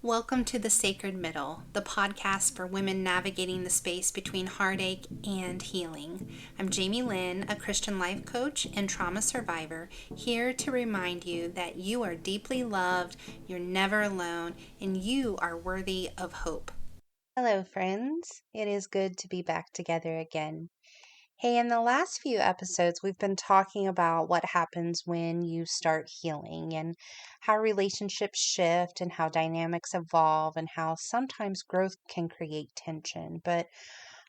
Welcome to The Sacred Middle, the podcast for women navigating the space between heartache and healing. I'm Jamie Lynn, a Christian life coach and trauma survivor, here to remind you that you are deeply loved, you're never alone, and you are worthy of hope. Hello, friends. It is good to be back together again. Hey, in the last few episodes, we've been talking about what happens when you start healing and how relationships shift and how dynamics evolve and how sometimes growth can create tension. But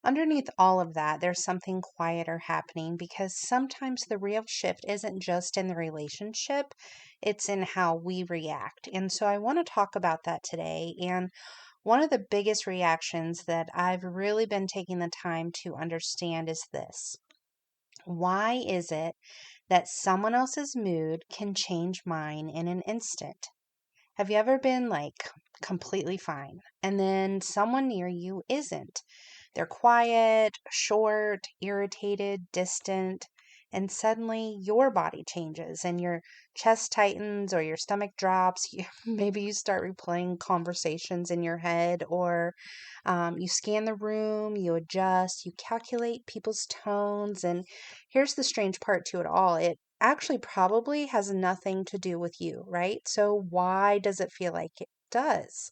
underneath all of that, there's something quieter happening because sometimes the real shift isn't just in the relationship, it's in how we react. And so I want to talk about that today. And one of the biggest reactions that I've really been taking the time to understand is this. Why is it that someone else's mood can change mine in an instant? Have you ever been completely fine and then someone near you isn't? They're quiet, short, irritated, distant, and suddenly your body changes and your chest tightens or your stomach drops. Maybe you start replaying conversations in your head, or you scan the room, you adjust, you calculate people's tones. And here's the strange part to it all. It actually probably has nothing to do with you, right? So why does it feel like it does?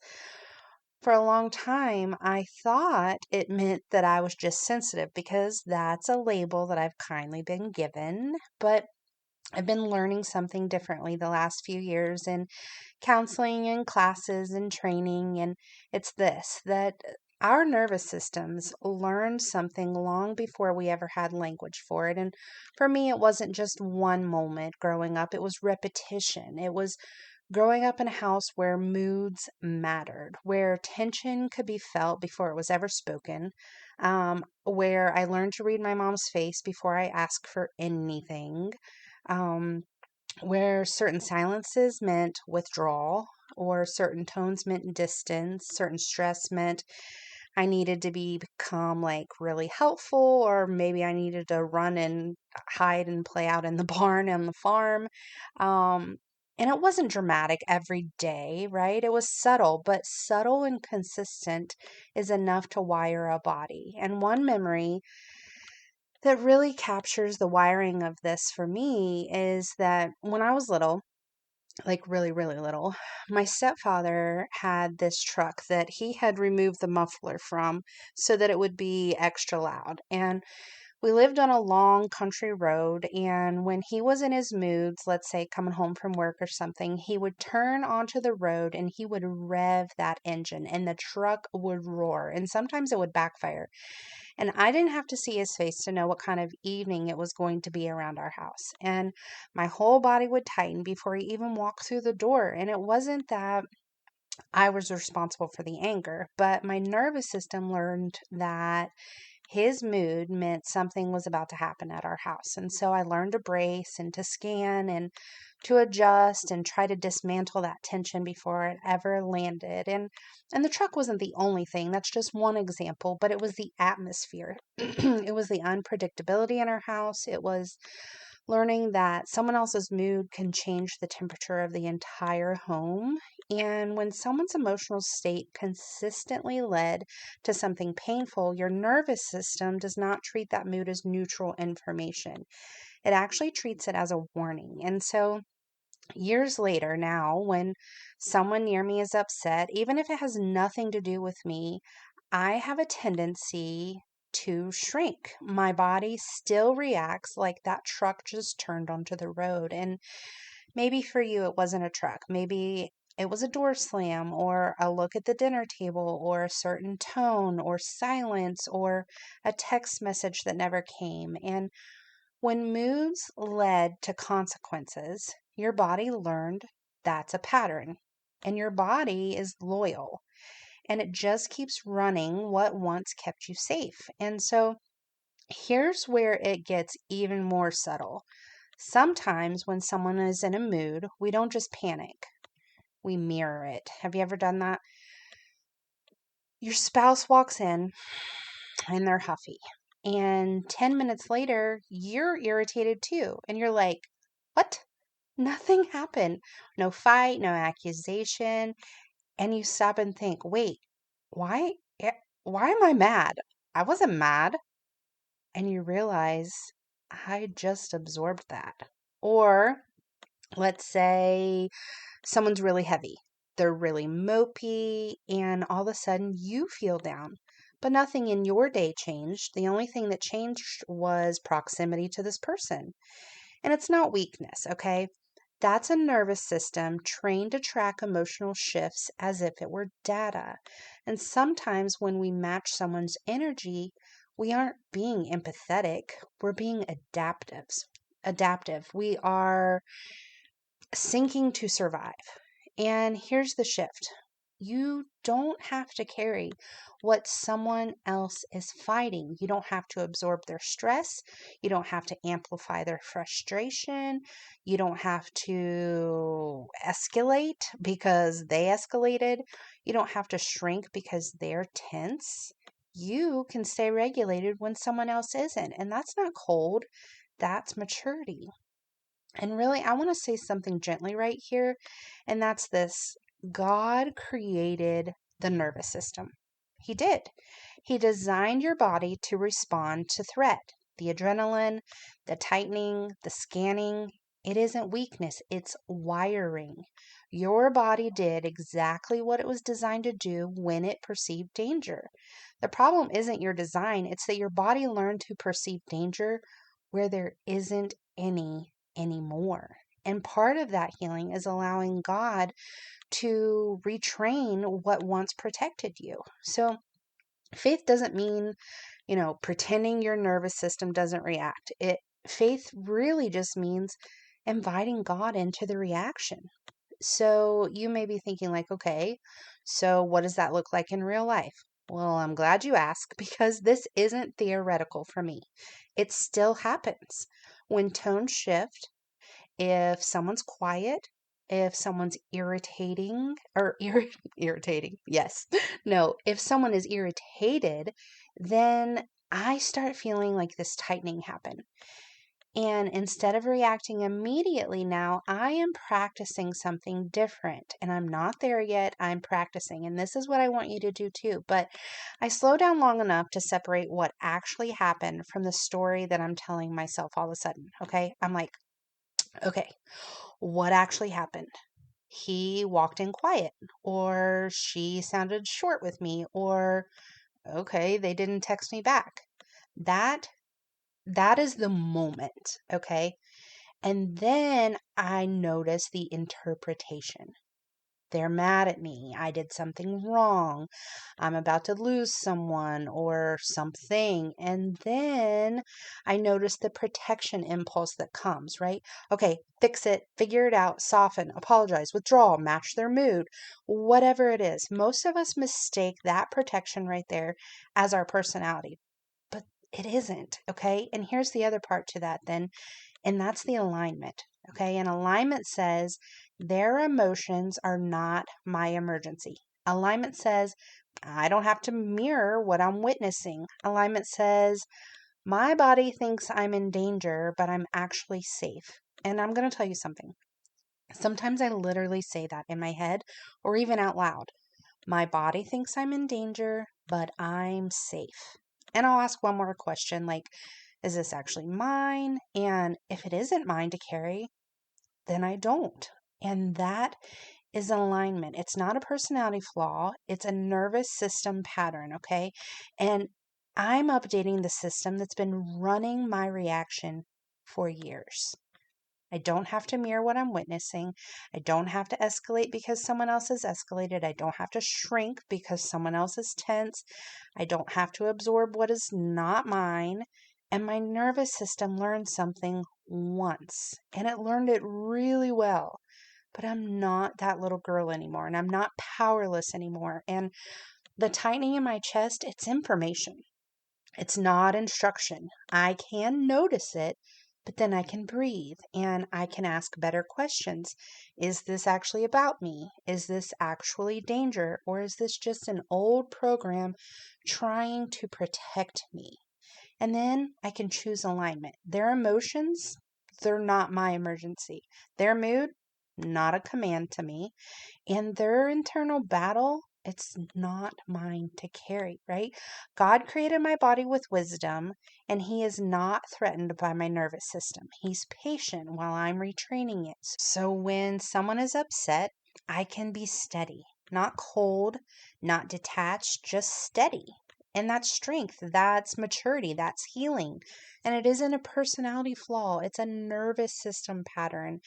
For a long time, I thought it meant that I was just sensitive because that's a label that I've kindly been given. But I've been learning something differently the last few years in counseling and classes and training. And it's this that our nervous systems learned something long before we ever had language for it. And for me, it wasn't just one moment growing up, it was repetition. It was growing up in a house where moods mattered, where tension could be felt before it was ever spoken, where I learned to read my mom's face before I asked for anything, um, where certain silences meant withdrawal, or certain tones meant distance, certain stress meant I needed to become really helpful, or maybe I needed to run and hide and play out in the barn on the farm. Um, and it wasn't dramatic every day, right? It was subtle, but subtle and consistent is enough to wire a body. And one memory that really captures the wiring of this for me is that when I was little, really, really little, my stepfather had this truck that he had removed the muffler from so that it would be extra loud. And we lived on a long country road, and when he was in his moods, let's say coming home from work or something, he would turn onto the road and he would rev that engine, and the truck would roar, and sometimes it would backfire. And I didn't have to see his face to know what kind of evening it was going to be around our house. And my whole body would tighten before he even walked through the door. And it wasn't that I was responsible for the anger, but my nervous system learned that his mood meant something was about to happen at our house. And so I learned to brace and to scan and to adjust and try to dismantle that tension before it ever landed. And the truck wasn't the only thing. That's just one example, but it was the atmosphere. It was the unpredictability in our house. It was learning that someone else's mood can change the temperature of the entire home. And when someone's emotional state consistently led to something painful, your nervous system does not treat that mood as neutral information. It actually treats it as a warning. And so, years later, now, when someone near me is upset, even if it has nothing to do with me, I have a tendency to shrink. My body still reacts like that truck just turned onto the road. And maybe for you, it wasn't a truck. Maybe it was a door slam, or a look at the dinner table, or a certain tone, or silence, or a text message that never came. And when moods led to consequences, your body learned that's a pattern. And your body is loyal, and it just keeps running what once kept you safe. And so here's where it gets even more subtle. Sometimes when someone is in a mood, we don't just panic, we mirror it. Have you ever done that? Your spouse walks in and they're huffy. And 10 minutes later, you're irritated too. And you're like, what? Nothing happened. No fight, no accusation. and you stop and think, wait, why, why am I mad? I wasn't mad. And you realize I just absorbed that. Or let's say someone's really heavy. They're really mopey, and all of a sudden you feel down. But nothing in your day changed. The only thing that changed was proximity to this person. And it's not weakness, okay? That's a nervous system trained to track emotional shifts as if it were data. And sometimes when we match someone's energy, we aren't being empathetic, we're being adaptive. We are sinking to survive. And here's the shift: you don't have to carry what someone else is fighting. You don't have to absorb their stress. You don't have to amplify their frustration. You don't have to escalate because they escalated. You don't have to shrink because they're tense. You can stay regulated when someone else isn't. And that's not cold, that's maturity. And really, I want to say something gently right here, and that's this: God created the nervous system. He did. He designed your body to respond to threat. The adrenaline, the tightening, the scanning, it isn't weakness, it's wiring. Your body did exactly what it was designed to do when it perceived danger. The problem isn't your design, it's that your body learned to perceive danger where there isn't any anymore. And part of that healing is allowing God to retrain what once protected you. So faith doesn't mean, pretending your nervous system doesn't react. Faith really just means inviting God into the reaction. So you may be thinking like, okay, so what does that look like in real life? Well, I'm glad you asked because this isn't theoretical for me. It still happens. When tones shift, if someone's quiet, if someone's irritating or irritating, yes. No, if someone is irritated, then I start feeling like this tightening happen. And instead of reacting immediately now, I am practicing something different. And I'm not there yet. I'm practicing. And this is what I want you to do too. But I slow down long enough to separate what actually happened from the story that I'm telling myself all of a sudden. Okay. I'm like, okay, what actually happened? He walked in quiet, or she sounded short with me, or okay, they didn't text me back. That that is the moment, okay? And then I notice the interpretation. They're mad at me. I did something wrong. I'm about to lose someone or something. And then I notice the protection impulse that comes, right? Okay, fix it, figure it out, soften, apologize, withdraw, match their mood, whatever it is. Most of us mistake that protection right there as our personality, but it isn't, okay? And here's the other part to that then, and that's the alignment. Okay. And alignment says their emotions are not my emergency. Alignment says I don't have to mirror what I'm witnessing. Alignment says my body thinks I'm in danger, but I'm actually safe. And I'm going to tell you something. Sometimes I literally say that in my head or even out loud. My body thinks I'm in danger, but I'm safe. And I'll ask one more question like, is this actually mine? And if it isn't mine to carry, then I don't. And that is alignment. It's not a personality flaw, it's a nervous system pattern, okay? And I'm updating the system that's been running my reaction for years. I don't have to mirror what I'm witnessing. I don't have to escalate because someone else has escalated. I don't have to shrink because someone else is tense. I don't have to absorb what is not mine. And my nervous system learned something once, and it learned it really well. But I'm not that little girl anymore, and I'm not powerless anymore. And the tightening in my chest, it's information. It's not instruction. I can notice it, but then I can breathe and I can ask better questions. Is this actually about me? Is this actually danger? Or is this just an old program trying to protect me? And then I can choose alignment. Their emotions, they're not my emergency. Their mood, not a command to me. And their internal battle, it's not mine to carry, right? God created my body with wisdom, and He is not threatened by my nervous system. He's patient while I'm retraining it. So when someone is upset, I can be steady, not cold, not detached, just steady. And that's strength, that's maturity, that's healing. And it isn't a personality flaw, it's a nervous system pattern.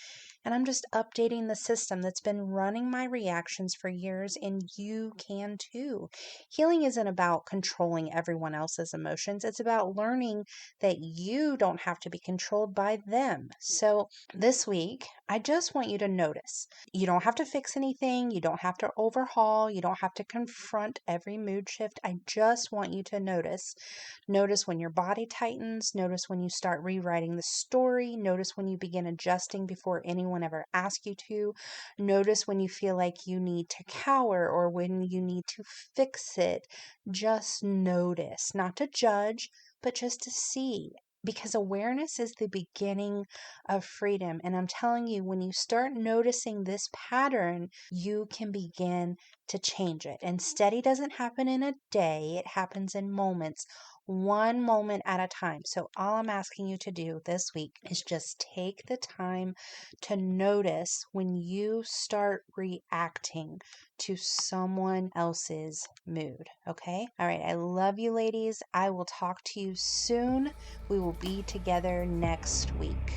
And I'm just updating the system that's been running my reactions for years, and you can too. Healing isn't about controlling everyone else's emotions, it's about learning that you don't have to be controlled by them. So this week, I just want you to notice. You don't have to fix anything, you don't have to overhaul, you don't have to confront every mood shift. I just want you to notice. Notice when your body tightens, notice when you start rewriting the story, notice when you begin adjusting before anyone ever asks you to, notice when you feel like you need to cower or when you need to fix it. Just notice, not to judge, but just to see. Because awareness is the beginning of freedom. And I'm telling you, when you start noticing this pattern, you can begin to change it. And steady doesn't happen in a day, it happens in moments, one moment at a time. So all I'm asking you to do this week is just take the time to notice when you start reacting to someone else's mood. Okay? All right. I love you, ladies. I will talk to you soon. We will be together next week.